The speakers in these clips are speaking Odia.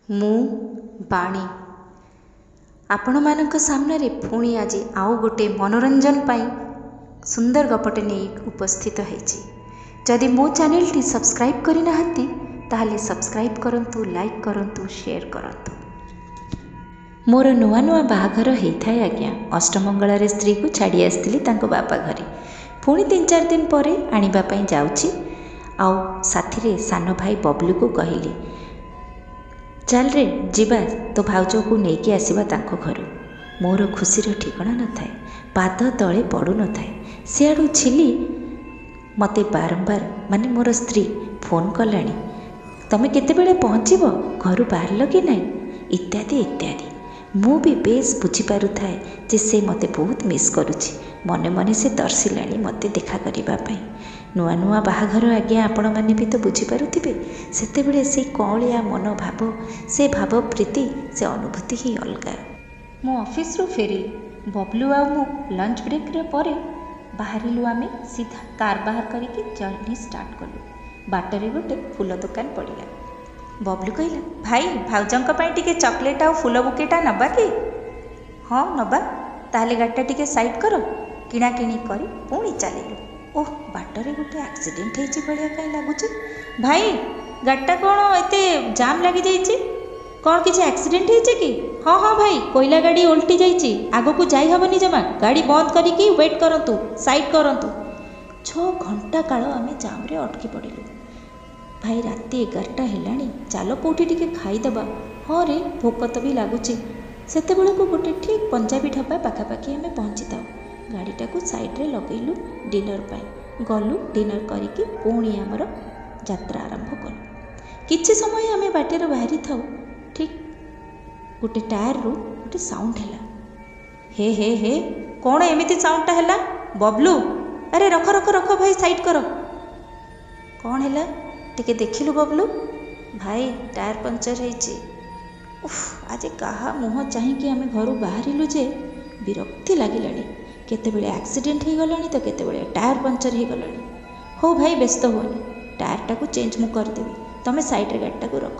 ମୁଁ ବାଣୀ ଆପଣମାନଙ୍କ ସାମ୍ନାରେ ପୁଣି ଆଜି ଆଉ ଗୋଟିଏ ମନୋରଞ୍ଜନ ପାଇଁ ସୁନ୍ଦର ଗପଟେ ନେଇ ଉପସ୍ଥିତ ହେଇଛି। ଯଦି ମୋ ଚ୍ୟାନେଲଟି ସବସ୍କ୍ରାଇବ୍ କରିନାହାନ୍ତି ତାହେଲେ ସବସ୍କ୍ରାଇବ୍ କରନ୍ତୁ, ଲାଇକ୍ କରନ୍ତୁ, ସେୟାର କରନ୍ତୁ। ମୋର ନୂଆ ନୂଆ ବାହାଘର ହେଇଥାଏ ଆଜ୍ଞା। ଅଷ୍ଟମଙ୍ଗଳାରେ ସ୍ତ୍ରୀକୁ ଛାଡ଼ି ଆସିଥିଲି ତାଙ୍କ ବାପା ଘରେ। ପୁଣି 3-4 ଦିନ ପରେ ଆଣିବା ପାଇଁ ଯାଉଛି। ଆଉ ସାଥିରେ ସାନ ଭାଇ ବବଲୁକୁ କହିଲି, ଚାଲରେ ଯିବା, ତୋ ଭାଉଜକୁ ନେଇକି ଆସିବା ତାଙ୍କ ଘରୁ। ମୋର ଖୁସିର ଠିକଣା ନଥାଏ, ପାଦ ତଳେ ପଡ଼ୁନଥାଏ। ସିଆଡ଼ୁ ଝିଲି ମୋତେ ବାରମ୍ବାର ମୋର ସ୍ତ୍ରୀ ଫୋନ୍ କଲାଣି, ତମେ କେତେବେଳେ ପହଞ୍ଚିବ, ଘରୁ ବାହାରିଲ କି ନାହିଁ, ଇତ୍ୟାଦି ଇତ୍ୟାଦି। ମୁଁ ବି ବେଶ୍ ବୁଝିପାରୁଥାଏ ଯେ ସେ ମୋତେ ବହୁତ ମିସ୍ କରୁଛି। ମନେ ମନେ ସେ ତରସିଲାଣି ମୋତେ ଦେଖା କରିବା ପାଇଁ। ନୂଆ ନୂଆ ବାହାଘର ଆଜ୍ଞା, ଆପଣମାନେ ବି ତ ବୁଝିପାରୁଥିବେ। ସେତେବେଳେ ସେଇ କଅଁଳିଆ ମନୋଭାବ, ସେ ଭାବ ପ୍ରୀତି, ସେ ଅନୁଭୂତି ହିଁ ଅଲଗା। ମୁଁ ଅଫିସରୁ ଫେରିଲି। ବବଲୁ ଆଉ ମୁଁ ଲଞ୍ଚ ବ୍ରେକ୍ରେ ପରେ ବାହାରିଲୁ। ଆମେ ସିଧା କାର୍ ବାହାର କରିକି ଜର୍ଣ୍ଣି ଷ୍ଟାର୍ଟ କଲୁ। ବାଟରେ ଗୋଟେ ଫୁଲ ଦୋକାନ ପଡ଼ିଲା। ବବଲୁ କହିଲା, ଭାଇ ଭାଉଜଙ୍କ ପାଇଁ ଟିକେ ଚକୋଲେଟ୍ ଆଉ ଫୁଲ ବୁକେଟା ନେବା କି? ହଁ ନେବା। ତାହେଲେ ଗାଡ଼ିଟା ଟିକେ ସାଇଡ଼୍ କର। କିଣାକିଣି କରି ପୁଣି ଚାଲିଲୁ। ଓଃ, ବାଟରେ ଗୋଟେ ଆକ୍ସିଡେଣ୍ଟ ହେଇଛି ଭଳିଆ କାହିଁ ଲାଗୁଛି। ଭାଇ ଗାଡ଼ିଟା କ'ଣ ଏତେ ଜାମ୍ ଲାଗିଯାଇଛି? କ'ଣ କିଛି ଆକ୍ସିଡେଣ୍ଟ ହେଇଛି କି? ହଁ ହଁ ଭାଇ, କୋଇଲା ଗାଡ଼ି ଓଲଟି ଯାଇଛି, ଆଗକୁ ଯାଇ ହେବନି ଜମା। ଗାଡ଼ି ବନ୍ଦ କରିକି ୱେଟ୍ କରନ୍ତୁ, ସାଇଡ଼୍ କରନ୍ତୁ। 6 ଘଣ୍ଟା କାଳ ଆମେ ଜାମ୍ରେ ଅଟକି ପଡ଼ିଲୁ। ଭାଇ ରାତି 11ଟା ହେଲାଣି, ଚାଲ କେଉଁଠି ଟିକେ ଖାଇଦେବା। ହଁ ରେ, ଭୋକ ତ ବି ଲାଗୁଛି। ସେତେବେଳକୁ ଗୋଟେ ଠିକ୍ ପଞ୍ଜାବୀ ଢାବା ପାଖାପାଖି ଆମେ ପହଞ୍ଚିଥାଉ। ଗାଡ଼ିଟାକୁ ସାଇଡ଼୍ରେ ଲଗେଇଲୁ ଡିନର୍ ପାଇଁ। ଗଲୁ ଡିନର୍ କରିକି ପୁଣି ଆମର ଯାତ୍ରା ଆରମ୍ଭ କଲୁ। କିଛି ସମୟ ଆମେ ବାଟରେ ବାହାରିଥାଉ, ଠିକ୍ ଗୋଟେ ଟାୟାରରୁ ଗୋଟେ ସାଉଣ୍ଡ ହେଲା। ହେ ହେ ହେ, କ'ଣ ଏମିତି ସାଉଣ୍ଡଟା ହେଲା? ବବଲୁ, ଆରେ ରଖ ରଖ ରଖ ଭାଇ, ସାଇଡ଼୍ କର। କ'ଣ ହେଲା ଟିକେ ଦେଖିଲୁ ବବଲୁ? ଭାଇ ଟାୟାର ପଙ୍କଚର୍ ହେଇଛି। ଉଫ୍, ଆଜି କାହା ମୁହଁ ଚାହିଁକି ଆମେ ଘରୁ ବାହାରିଲୁ ଯେ ବିରକ୍ତି ଲାଗିଲାଣି। କେତେବେଳେ ଆକ୍ସିଡେଣ୍ଟ ହେଇଗଲାଣି ତ କେତେବେଳେ ଟାୟାର ପଙ୍କଚର୍ ହେଇଗଲାଣି। ହଉ ଭାଇ ବ୍ୟସ୍ତ ହୁଅନି, ଟାୟାରଟାକୁ ଚେଞ୍ଜ ମୁଁ କରିଦେବି, ତମେ ସାଇଡ଼୍ରେ ଗାଡ଼ିଟାକୁ ରଖ।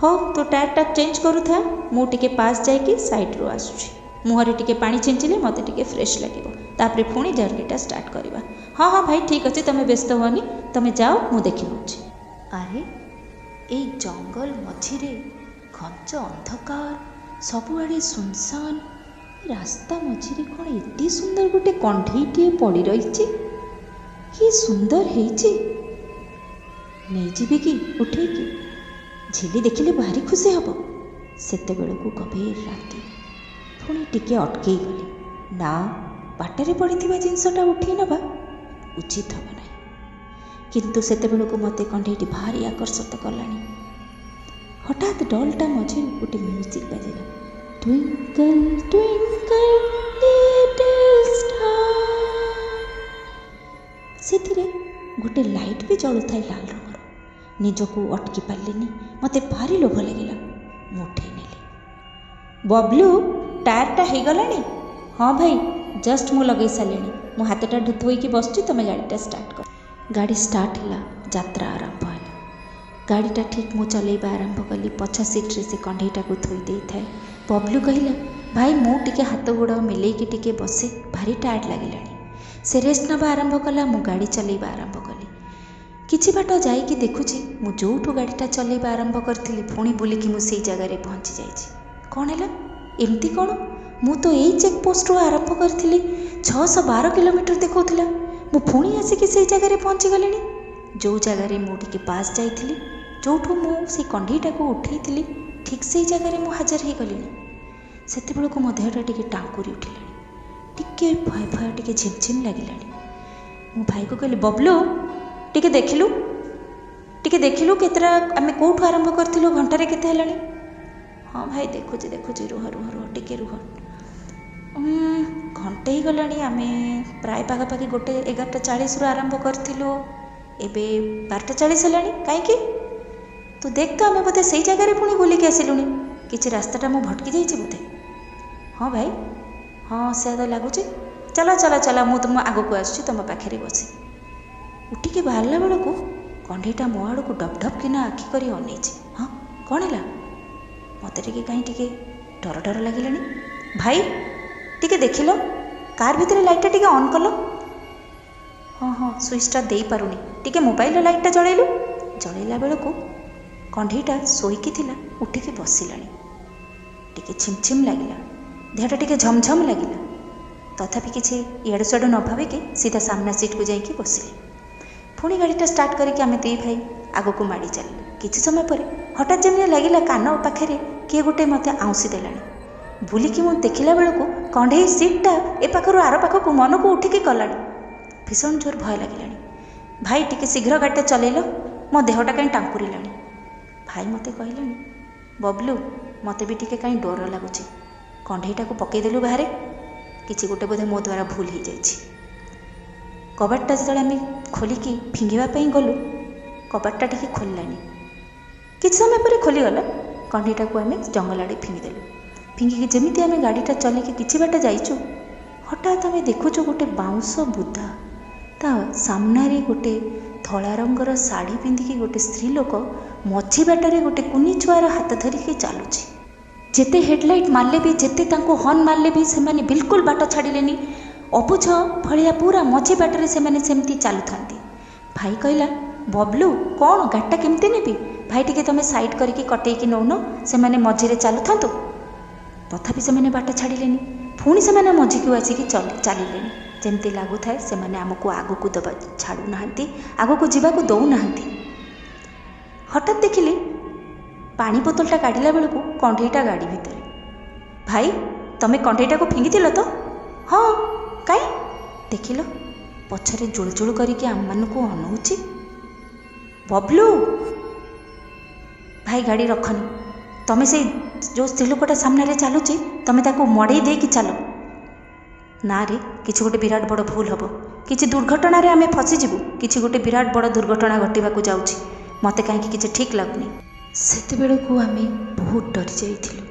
ହଉ, ତୋ ଟାୟାରଟା ଚେଞ୍ଜ କରୁଥା, ମୁଁ ଟିକେ ପାସ୍ ଯାଇକି ସାଇଡ଼୍ରୁ ଆସୁଛି। ମୁହଁରେ ଟିକେ ପାଣି ଛିଞ୍ଚିଲେ ମୋତେ ଟିକେ ଫ୍ରେଶ୍ ଲାଗିବ, ତାପରେ ପୁଣି ଜର୍ଣ୍ଣିଟା ଷ୍ଟାର୍ଟ କରିବା। ହଁ ହଁ ଭାଇ ଠିକ୍ ଅଛି, ତମେ ବ୍ୟସ୍ତ ହୁଅନି, ତମେ ଯାଅ, ମୁଁ ଦେଖିନେଉଛି। ଆରେ ଏଇ ଜଙ୍ଗଲ ମଝିରେ ଘଞ୍ଚ ଅନ୍ଧକାର, ସବୁଆଡ଼େ ସୁନସାନ, ରାସ୍ତା ମଝିରେ କ'ଣ ଏତେ ସୁନ୍ଦର ଗୋଟେ କଣ୍ଢେଇଟିଏ ପଡ଼ି ରହିଛି। କି ସୁନ୍ଦର ହେଇଛି, ନେଇଯିବି କି ଉଠେଇକି? ଝିଲି ଦେଖିଲେ ଭାରି ଖୁସି ହେବ। ସେତେବେଳକୁ ଗଭୀର ରାତି। ପୁଣି ଟିକେ ଅଟକେଇ ଗଲି। ନା, ବାଟରେ ପଡ଼ିଥିବା ଜିନିଷଟା ଉଠେଇ ନେବା ଉଚିତ ହେବ ନାହିଁ। କିନ୍ତୁ ସେତେବେଳକୁ ମୋତେ କଣ୍ଢେଇଟି ଭାରି ଆକର୍ଷିତ କଲାଣି। ହଠାତ୍ ଡଲ୍ଟା ମଝିରୁ ଗୋଟେ ମ୍ୟୁଜିକ୍ ବାଜିଲା। Twinkle twinkle little star. ସେଥିରେ ଗୋଟେ ଲାଇଟ୍ ବି ଜଳୁଥାଏ ଲାଲ ରଙ୍ଗର। ନିଜକୁ ଅଟକି ପାରିଲିନି, ମୋତେ ଭାରି ଲୋଭ ଲାଗିଲା। ମୁଁ ଉଠେଇ ନେଲି। ବବଲୁ, ଟାୟାରଟା ହେଇଗଲାଣି? ହଁ ଭାଇ, ଜଷ୍ଟ ମୁଁ ଲଗେଇ ସାରିଲିଣି। ମୁଁ ହାତଟା ଧୋଇକି ବସୁଛି, ତୁମେ ଗାଡ଼ିଟା ଷ୍ଟାର୍ଟ କର। ଗାଡ଼ି ଷ୍ଟାର୍ଟ ହେଲା, ଯାତ୍ରା ଆରମ୍ଭ ହେଲା। ଗାଡ଼ିଟା ଠିକ୍ ମୁଁ ଚଲେଇବା ଆରମ୍ଭ କଲି। ପଛ ସିଟ୍ରେ ସେ କଣ୍ଢେଇଟାକୁ ଥୋଇ ଦେଇଥାଏ। ବବଲୁ କହିଲା, ଭାଇ ମୁଁ ଟିକେ ହାତ ଗୋଡ଼ ମିଲେଇକି ଟିକେ ବସେ, ଭାରି ଟାୟାର୍ଡ଼ ଲାଗିଲାଣି। ସେ ରେଷ୍ଟ ନେବା ଆରମ୍ଭ କଲା, ମୁଁ ଗାଡ଼ି ଚଲେଇବା ଆରମ୍ଭ କଲି। କିଛି ବାଟ ଯାଇକି ଦେଖୁଛି, ମୁଁ ଯେଉଁଠୁ ଗାଡ଼ିଟା ଚଲେଇବା ଆରମ୍ଭ କରିଥିଲି ପୁଣି ବୁଲିକି ମୁଁ ସେଇ ଜାଗାରେ ପହଞ୍ଚି ଯାଇଛି। କ'ଣ ହେଲା? ଏମିତି କ'ଣ? ମୁଁ ତ ଏଇ ଚେକ୍ ପୋଷ୍ଟରୁ ଆରମ୍ଭ କରିଥିଲି, 612 କିଲୋମିଟର ଦେଖାଉଥିଲା। ମୁଁ ପୁଣି ଆସିକି ସେଇ ଜାଗାରେ ପହଞ୍ଚିଗଲିଣି, ଯେଉଁ ଜାଗାରେ ମୁଁ ଟିକେ ପାସ୍ ଯାଇଥିଲି, ଯେଉଁଠୁ ମୁଁ ସେଇ କଣ୍ଢେଇଟାକୁ ଉଠେଇଥିଲି, ଠିକ୍ ସେଇ ଜାଗାରେ ମୁଁ ହାଜର ହେଇଗଲିଣି। ସେତେବେଳକୁ ମୋ ଦେହଟା ଟିକେ ଟାଙ୍କୁରି ଉଠିଲାଣି, ଟିକେ ଭୟ ଭୟ, ଟିକେ ଝିମଝିମ୍ ଲାଗିଲାଣି। ମୁଁ ଭାଇକୁ କହିଲି, ବବଲୁ ଟିକେ ଦେଖିଲୁ କେତେଟା ଆମେ କେଉଁଠୁ ଆରମ୍ଭ କରିଥିଲୁ, ଘଣ୍ଟାରେ କେତେ ହେଲାଣି? ହଁ ଭାଇ ଦେଖୁଛି, ରୁହ ଟିକେ ରୁହ। ଘଣ୍ଟେ ହେଇଗଲାଣି, ଆମେ ପ୍ରାୟ ପାଖାପାଖି 11:40ରୁ ଆରମ୍ଭ କରିଥିଲୁ, ଏବେ 12:40 ହେଲାଣି। କାହିଁକି? ତୁ ଦେଖ ତ, ଆମେ ବୋଧେ ସେଇ ଜାଗାରେ ପୁଣି ବୁଲିକି ଆସିଲୁଣି। କିଛି ରାସ୍ତାଟା ମୁଁ ଭଟକି ଯାଇଛି ବୋଧେ। ହଁ ଭାଇ, ହଁ ସେୟା ତ ଲାଗୁଛି। ଚାଲ, ମୁଁ ତୁମ ଆଗକୁ ଆସୁଛି, ତୁମ ପାଖରେ ବସେ। ଉଠିକି ବାହାରିଲା ବେଳକୁ କଣ୍ଢେଇଟା ମୋ ଆଡ଼କୁ ଡପ୍ ଡପ୍ କିନା ଆଖି କରି ଅନେଇଛି। ହଁ, କ'ଣ ହେଲା? ମୋତେ ଟିକେ ଡର ଡର ଲାଗିଲାଣି। ଭାଇ ଟିକେ ଦେଖିଲ, କାର୍ ଭିତରେ ଲାଇଟ୍ଟା ଟିକେ ଅନ୍ କଲ। ହଁ ସୁଇଚ୍ଟା ଦେଇପାରୁନି, ଟିକେ ମୋବାଇଲର ଲାଇଟ୍ଟା ଜଳେଇଲୁ। ଜଳେଇଲା ବେଳକୁ କଣ୍ଢେଇଟା ଶୋଇକି ଥିଲା ଉଠିକି ବସିଲାଣି। ଟିକେ ଛିମ୍ ଲାଗିଲା, ଦେହଟା ଟିକେ ଝମଝମ ଲାଗିଲା। ତଥାପି କିଛି ଇଆଡ଼ୁ ସିଆଡ଼ୁ ନ ଭାବିକି ସିଧା ସାମ୍ନା ସିଟ୍କୁ ଯାଇକି ବସିଲି। ପୁଣି ଗାଡ଼ିଟା ଷ୍ଟାର୍ଟ କରିକି ଆମେ ଦୁଇ ଭାଇ ଆଗକୁ ମାଡ଼ି ଚାଲିଲୁ। କିଛି ସମୟ ପରେ ହଠାତ୍ ଯେମିତି ଲାଗିଲା କାନ ପାଖରେ କିଏ ଗୋଟେ ମୋତେ ଆଉଁସି ଦେଲାଣି। ବୁଲିକି ମୁଁ ଦେଖିଲା ବେଳକୁ କଣ୍ଢେଇ ସିଟ୍ଟା ଏ ପାଖରୁ ଆର ପାଖକୁ ମନକୁ ଉଠିକି ଗଲାଣି। ଭୀଷଣ ଜୋର ଭୟ ଲାଗିଲାଣି। ଭାଇ ଟିକେ ଶୀଘ୍ର ଗାଡ଼ିଟା ଚଲେଇଲ, ମୋ ଦେହଟା କାହିଁ ଟାଙ୍କୁରିଲାଣି। ଭାଇ ମୋତେ କହିଲାଣି, ବବଲୁ ମୋତେ ବି ଟିକେ କାହିଁ ଡର ଲାଗୁଛି, କଣ୍ଢେଇଟାକୁ ପକେଇଦେଲୁ ବାହାରେ, କିଛି ଗୋଟେ ବୋଧେ ମୋ ଦ୍ୱାରା ଭୁଲ ହେଇଯାଇଛି। କବାଟଟା ଯେତେବେଳେ ଆମେ ଖୋଲିକି ଫିଙ୍ଗିବା ପାଇଁ ଗଲୁ, କବାଟଟା ଟିକେ ଖୋଲିଲାନି। କିଛି ସମୟ ପରେ ଖୋଲିଗଲା। କଣ୍ଢେଇଟାକୁ ଆମେ ଜଙ୍ଗଲ ଆଡ଼େ ଫିଙ୍ଗିଦେଲୁ। ଫିଙ୍ଗିକି ଯେମିତି ଆମେ ଗାଡ଼ିଟା ଚଲେଇକି କିଛି ବାଟ ଯାଇଛୁ, ହଠାତ୍ ଆମେ ଦେଖୁଛୁ ଗୋଟେ ବାଉଁଶ ବୁଦା, ତା ସାମ୍ନାରେ ଗୋଟେ ଧଳା ରଙ୍ଗର ଶାଢ଼ୀ ପିନ୍ଧିକି ଗୋଟେ ସ୍ତ୍ରୀ ଲୋକ ମଝି ବାଟରେ ଗୋଟେ କୁନି ଛୁଆର ହାତ ଧରିକି ଚାଲୁଛି। ଯେତେ ହେଡ଼ଲାଇଟ୍ ମାରିଲେ ବି, ଯେତେ ତାଙ୍କୁ ହର୍ନ ମାରିଲେ ବି ସେମାନେ ବିଲକୁଲ ବାଟ ଛାଡ଼ିଲେନି। ଅବୁଝ ଭଳିଆ ପୁରା ମଝି ବାଟରେ ସେମାନେ ସେମିତି ଚାଲୁଥାନ୍ତି। ଭାଇ କହିଲା, ବବଲୁ କ'ଣ ଗାଡ଼ିଟା କେମିତି ନେବି? ଭାଇ ଟିକେ ତୁମେ ସାଇଡ଼୍ କରିକି କଟେଇକି ନେଉନ, ସେମାନେ ମଝିରେ ଚାଲୁଥାନ୍ତୁ। ତଥାପି ସେମାନେ ବାଟ ଛାଡ଼ିଲେନି। ପୁଣି ସେମାନେ ମଝିକୁ ଆସିକି ଚାଲିଲେଣି। ଯେମିତି ଲାଗୁଥାଏ ସେମାନେ ଆମକୁ ଆଗକୁ ଛାଡ଼ୁନାହାନ୍ତି, ଆଗକୁ ଯିବାକୁ ଦେଉନାହାନ୍ତି। ହଠାତ୍ ଦେଖିଲି ପାଣି ବୋତଲଟା କାଢ଼ିଲା ବେଳକୁ କଣ୍ଢେଇଟା ଗାଡ଼ି ଭିତରେ। ଭାଇ ତମେ କଣ୍ଢେଇଟାକୁ ଫିଙ୍ଗିଥିଲ ତ? ହଁ, କାଇଁ? ଦେଖିଲ ପଛରେ ଜୁଳୁଜୁଳୁ କରିକି ଆମମାନଙ୍କୁ ଅନଉଛି। ବବଲୁ ଭାଇ ଗାଡ଼ି ରଖନି, ତମେ ସେଇ ଯେଉଁ ସ୍ତ୍ରୀ ଲୋକଟା ସାମ୍ନାରେ ଚାଲୁଛି ତମେ ତାକୁ ମଡ଼େଇ ଦେଇକି ଚାଲ। ନାରେ କିଛି ଗୋଟେ ବିରାଟ ବଡ଼ ଭୁଲ ହେବ, କିଛି ଦୁର୍ଘଟଣାରେ ଆମେ ଫସିଯିବୁ, କିଛି ଗୋଟେ ବିରାଟ ବଡ଼ ଦୁର୍ଘଟଣା ଘଟିବାକୁ ଯାଉଛି, ମୋତେ କାହିଁକି କିଛି ଠିକ୍ ଲାଗୁନି। ସେତେବେଳକୁ ଆମେ ବହୁତ ଡରି ଯାଇଥିଲୁ।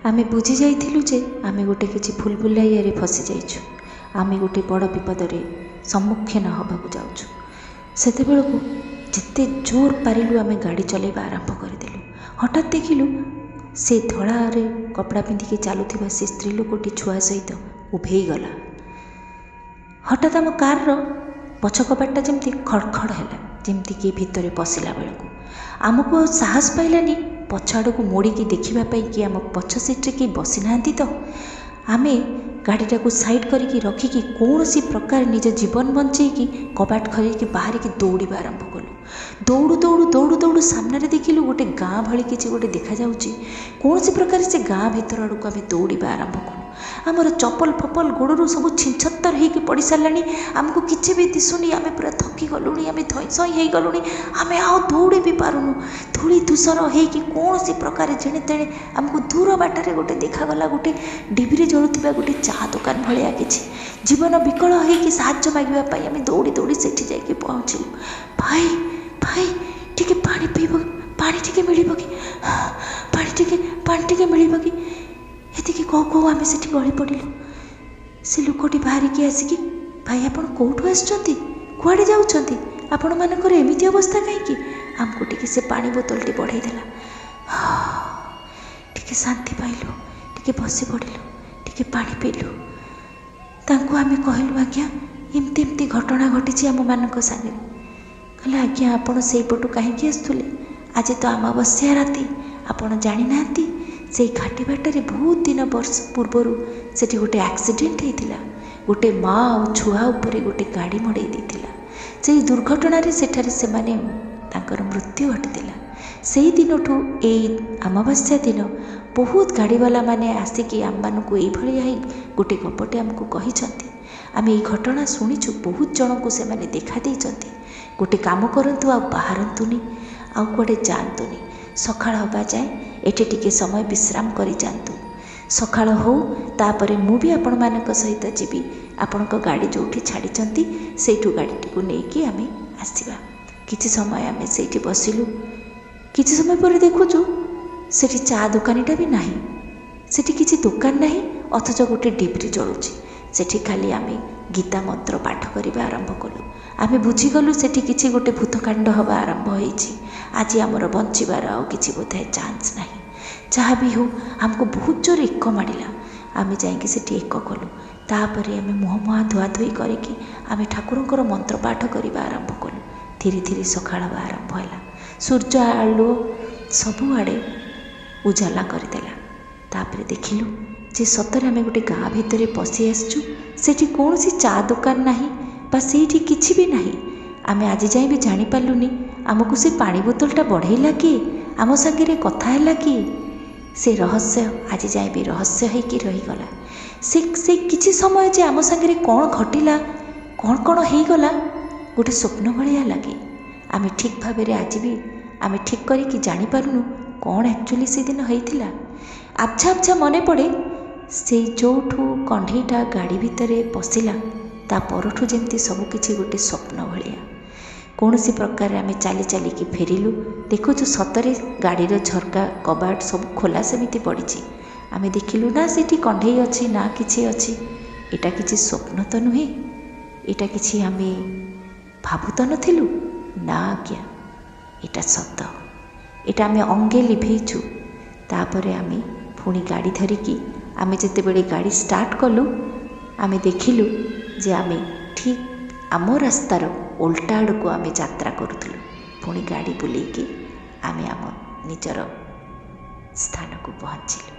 ଆମେ ବୁଝି ଯାଇଥିଲୁ ଯେ ଆମେ ଗୋଟେ କିଛି ଭୁଲ ଭୁଲାଇଆରେ ଫସିଯାଇଛୁ, ଆମେ ଗୋଟେ ବଡ଼ ବିପଦରେ ସମ୍ମୁଖୀନ ହେବାକୁ ଯାଉଛୁ। ସେତେବେଳକୁ ଯେତେ ଜୋର ପାରିଲୁ ଆମେ ଗାଡ଼ି ଚଲେଇବା ଆରମ୍ଭ କରିଦେଲୁ। ହଠାତ୍ ଦେଖିଲୁ ସେ ଧଳାରେ କପଡ଼ା ପିନ୍ଧିକି ଚାଲୁଥିବା ସେ ସ୍ତ୍ରୀ ଲୋକଟି ଛୁଆ ସହିତ ଉଭେଇ ଗଲା। ହଠାତ୍ ଆମ କାର୍ର ପଛ କବାଟଟା ଯେମିତି ଖଡ଼ଖଡ଼ ହେଲା, ଯେମିତି କି ଭିତରେ ପଶିଲା ବେଳକୁ ଆମକୁ ଆଉ ସାହସ ପାଇଲାନି ପଛ ଆଡ଼କୁ ମୋଡ଼ିକି ଦେଖିବା ପାଇଁ କି ଆମ ପଛ ସିଟ୍ରେ କେହି ବସିନାହାନ୍ତି ତ। ଆମେ ଗାଡ଼ିଟାକୁ ସାଇଡ଼୍ କରିକି ରଖିକି କୌଣସି ପ୍ରକାର ନିଜ ଜୀବନ ବଞ୍ଚେଇକି କବାଟ ଖୋଲିକି ବାହାରିକି ଦୌଡ଼ିବା ଆରମ୍ଭ କଲୁ। ଦୌଡ଼ୁ ସାମ୍ନାରେ ଦେଖିଲୁ ଗୋଟେ ଗାଁ ଭଳି କିଛି ଗୋଟେ ଦେଖାଯାଉଛି। କୌଣସି ପ୍ରକାର ସେ ଗାଁ ଭିତର ଆଡ଼କୁ ଆମେ ଦୌଡ଼ିବା ଆରମ୍ଭ କଲୁ। ଆମର ଚପଲ ଫପଲ ଗୋଡ଼ରୁ ସବୁ ଛିଞ୍ଚତ୍ତର ହେଇକି ପଡ଼ି ସାରିଲାଣି, ଆମକୁ କିଛି ବି ଦିଶୁନି, ଆମେ ପୁରା ଥକି ଗଲୁଣି, ଆମେ ଧଇଁସଇଁ ହେଇଗଲୁଣି, ଆମେ ଆଉ ଦୌଡ଼ି ବି ପାରୁନୁ। ଧୂଳି ଧୂସର ହେଇକି କୌଣସି ପ୍ରକାର ଯେଣେ ତେଣେ ଆମକୁ ଦୂର ବାଟରେ ଗୋଟେ ଦେଖାଗଲା, ଗୋଟେ ଡିବିରି ଜଳୁଥିବା ଗୋଟେ ଚା ଦୋକାନ ଭଳିଆ କିଛି। ଜୀବନ ବିକଳ ହେଇକି ସାହାଯ୍ୟ ମାଗିବା ପାଇଁ ଆମେ ଦୌଡ଼ି ସେଠି ଯାଇକି ପହଞ୍ଚିଲୁ। ଭାଇ ଟିକେ ପାଣି ପିଇବ, ପାଣି ଟିକେ ମିଳିବ କି? ପାଣି ଟିକେ ମିଳିବ କି? ଏତିକି କହୁ ଆମେ ସେଠି ଗଳି ପଡ଼ିଲୁ। ସେ ଲୋକଟି ବାହାରିକି ଆସିକି, ଭାଇ ଆପଣ କେଉଁଠୁ ଆସିଛନ୍ତି, କୁଆଡ଼େ ଯାଉଛନ୍ତି, ଆପଣମାନଙ୍କର ଏମିତି ଅବସ୍ଥା କାହିଁକି? ଆମକୁ ଟିକେ ସେ ପାଣି ବୋତଲଟି ବଢ଼େଇ ଦେଲା। ଟିକେ ଶାନ୍ତି ପାଇଲୁ, ଟିକେ ବସି ପଡ଼ିଲୁ, ଟିକେ ପାଣି ପିଇଲୁ। ତାଙ୍କୁ ଆମେ କହିଲୁ, ଆଜ୍ଞା ଏମିତି ଘଟଣା ଘଟିଛି ଆମମାନଙ୍କ ସାଙ୍ଗରେ। କହିଲେ, ଆଜ୍ଞା ଆପଣ ସେଇପଟୁ କାହିଁକି ଆସୁଥିଲେ? ଆଜି ତ ଅମାବାସ୍ୟା ରାତି, ଆପଣ ଜାଣିନାହାନ୍ତି ସେଇ ଘାଟି ବାଟରେ ବହୁତ ଦିନ ବର୍ଷ ପୂର୍ବରୁ ସେଠି ଗୋଟେ ଆକ୍ସିଡେଣ୍ଟ ହେଇଥିଲା। ଗୋଟେ ମା ଆଉ ଛୁଆ ଉପରେ ଗୋଟେ ଗାଡ଼ି ମଡ଼େଇ ଦେଇଥିଲା। ସେଇ ଦୁର୍ଘଟଣାରେ ସେଠାରେ ସେମାନେ ତାଙ୍କର ମୃତ୍ୟୁ ଘଟିଥିଲା। ସେଇ ଦିନଠୁ ଏଇ ଅମାବାସ୍ୟା ଦିନ ବହୁତ ଗାଡ଼ିବାଲା ମାନେ ଆସିକି ଆମମାନଙ୍କୁ ଏଇଭଳିଆ ହିଁ ଗୋଟେ ଗପଟେ ଆମକୁ କହିଛନ୍ତି। ଆମେ ଏଇ ଘଟଣା ଶୁଣିଛୁ, ବହୁତ ଜଣଙ୍କୁ ସେମାନେ ଦେଖା ଦେଇଛନ୍ତି। ଗୋଟେ କାମ କରନ୍ତୁ, ଆଉ ବାହାରନ୍ତୁନି, ଆଉ କୁଆଡ଼େ ଯାଆନ୍ତୁନି, ସକାଳ ହେବା ଯାଏଁ ଏଠି ଟିକେ ସମୟ ବିଶ୍ରାମ କରି ଯାଆନ୍ତୁ। ସକାଳ ହଉ ତାପରେ ମୁଁ ବି ଆପଣମାନଙ୍କ ସହିତ ଯିବି, ଆପଣଙ୍କ ଗାଡ଼ି ଯେଉଁଠି ଛାଡ଼ିଛନ୍ତି ସେଇଠୁ ଗାଡ଼ିଟିକୁ ନେଇକି ଆମେ ଆସିବା। କିଛି ସମୟ ଆମେ ସେଇଠି ବସିଲୁ। କିଛି ସମୟ ପରେ ଦେଖୁଛୁ ସେଠି ଚା ଦୋକାନୀଟା ବି ନାହିଁ, ସେଠି କିଛି ଦୋକାନ ନାହିଁ, ଅଥଚ ଗୋଟେ ଡିବିରି ଜଳୁଛି। ସେଠି ଖାଲି ଆମେ ଗୀତା ମନ୍ତ୍ର ପାଠ କରିବା ଆରମ୍ଭ କଲୁ। ଆମେ ବୁଝିଗଲୁ ସେଠି କିଛି ଗୋଟେ ଭୂତକାଣ୍ଡ ହେବା ଆରମ୍ଭ ହେଇଛି। ଆଜି ଆମର ବଞ୍ଚିବାର ଆଉ କିଛି ବୋଧେ ଚାନ୍ସ ନାହିଁ। जहाँ भी हो आमको बहुत जोर एक माड़ा आम जाकि एक कलु तापर आम मुह मुहा धुआधुई करके आम ठाकुर मंत्र पाठ करने आरंभ कलु। धीरे धीरे सकाळ आरंभ है सूर्य आलुओ सबुआड़े उजाला करदेला। तापर देखिलु जे सतरे आम गोटे गाँ भितर पशि आसचु सेठी कौन सी चा दुकान नहीं बा सेठी किछि भी नहीं। आम आज जाए भी जानीपारूनी आमको से पानी बोतलटा बढ़ेला कि आम सागे कथा है कि से रहस्य आज जाए भी रहस्य होकर रहीगला। से किछि समय जे आम सागे कौन घटिला कौन होगला गोटे स्वप्न भाया लगे। आम ठीक भाव आज भी आम ठीक करके जानीपारूनु कौन एक्चुअली से दिन होता। आबछा आबछा मन पड़े से जोठू कंढईटा गाड़ी भितर पशिला ता परठू जमती सबकिछि गोटे स्वप्न भाया। कौन सी प्रकार आम चली चलिकी फेरिलु देखुचु सतरे गाड़ीर झरका कबाट सब खोला सेमिति पड़ी। आम देखिलु ना सेठी कंढई अच्छी ना किछि अच्छी। एटा किछि स्वप्न तो नुहे एटा किछि आम भावु तो नथिलु ना आज्ञा एटा सत। एटा आम अंगे लिभेइछु। तापरे आम पुणी गाड़ी धरिकी आम जिते बड़े गाड़ी स्टार्ट कलु आम देखिलु जे आम ठीक आम रास्तार उल्टा आड़ को आम यात्रा करूँ। पुणी गाड़ी बुलेकी आम आम निजर स्थान को पहुँचिलु।